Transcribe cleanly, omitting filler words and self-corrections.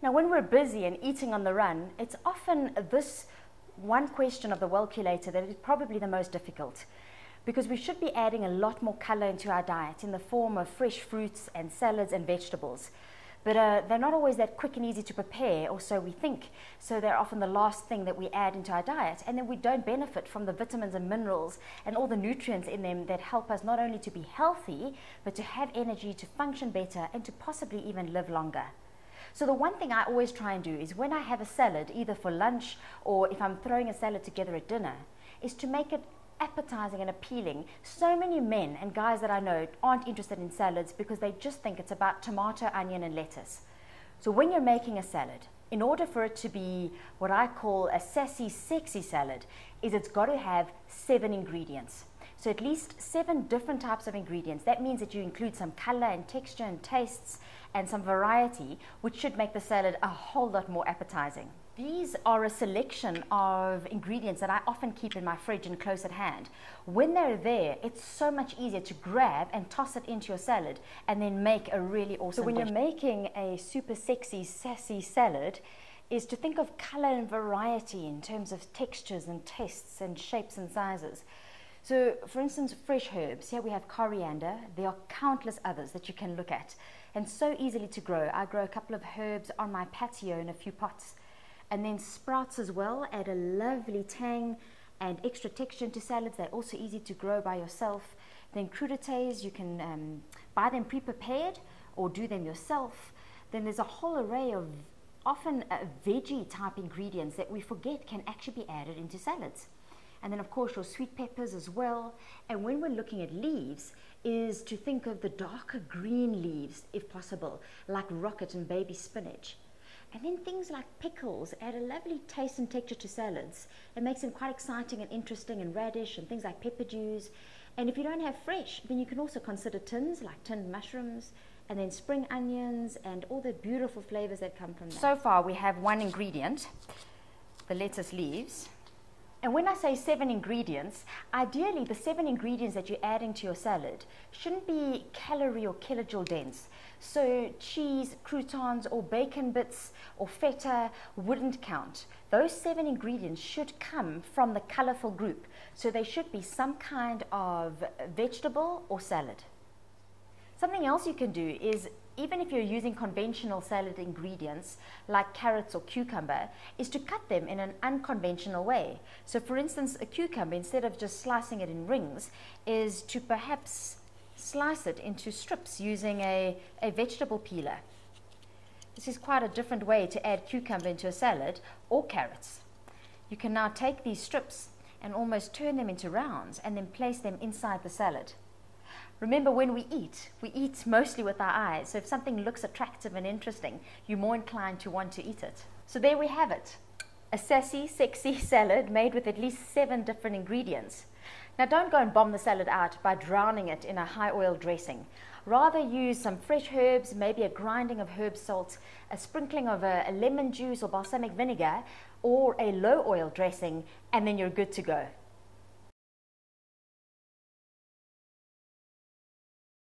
Now, when we're busy and eating on the run, it's often this one question of the Wellculator that is probably the most difficult, because we should be adding a lot more color into our diet in the form of fresh fruits and salads and vegetables. But they're not always that quick and easy to prepare, or so we think. So they're often the last thing that we add into our diet, and then we don't benefit from the vitamins and minerals and all the nutrients in them that help us not only to be healthy, but to have energy, to function better, and to possibly even live longer. So the one thing I always try and do is when I have a salad, either for lunch or if I'm throwing a salad together at dinner, is to make it appetizing and appealing. So many men and guys that I know aren't interested in salads because they just think it's about tomato, onion and lettuce. So when you're making a salad, in order for it to be what I call a sassy, sexy salad, is it's got to have 7 ingredients. So at least 7 different types of ingredients. That means that you include some color and texture and tastes and some variety, which should make the salad a whole lot more appetizing. These are a selection of ingredients that I often keep in my fridge and close at hand. When they're there, it's so much easier to grab and toss it into your salad and then make a really awesome dish. So when you're making a super sexy, sassy salad, is to think of color and variety in terms of textures and tastes and shapes and sizes. So for instance, fresh herbs. Here we have coriander. There are countless others that you can look at, and so easily to grow. I grow a couple of herbs on my patio in a few pots. And then sprouts as well add a lovely tang and extra texture into salads. They're also easy to grow by yourself. Then crudités, you can buy them pre-prepared or do them yourself. Then there's a whole array of often veggie type ingredients that we forget can actually be added into salads. And then of course your sweet peppers as well. And when we're looking at leaves, is to think of the darker green leaves if possible, like rocket and baby spinach. And then things like pickles add a lovely taste and texture to salads. It makes them quite exciting and interesting, and radish and things like pepper dews. And if you don't have fresh, then you can also consider tins like tinned mushrooms, and then spring onions and all the beautiful flavors that come from that. So far we have one ingredient, the lettuce leaves. And when I say 7 ingredients, ideally the 7 ingredients that you're adding to your salad shouldn't be calorie or kilojoule dense. So cheese, croutons or bacon bits or feta wouldn't count. Those 7 ingredients should come from the colorful group. So they should be some kind of vegetable or salad. Something else you can do is, even if you're using conventional salad ingredients like carrots or cucumber, is to cut them in an unconventional way. So for instance, a cucumber, instead of just slicing it in rings, is to perhaps slice it into strips using a vegetable peeler. This is quite a different way to add cucumber into a salad, or carrots. You can now take these strips and almost turn them into rounds and then place them inside the salad. Remember, when we eat mostly with our eyes. So if something looks attractive and interesting, you're more inclined to want to eat it. So there we have it. A sassy, sexy salad made with at least 7 different ingredients. Now don't go and bomb the salad out by drowning it in a high oil dressing. Rather use some fresh herbs, maybe a grinding of herb salt, a sprinkling of a lemon juice or balsamic vinegar, or a low oil dressing, and then you're good to go.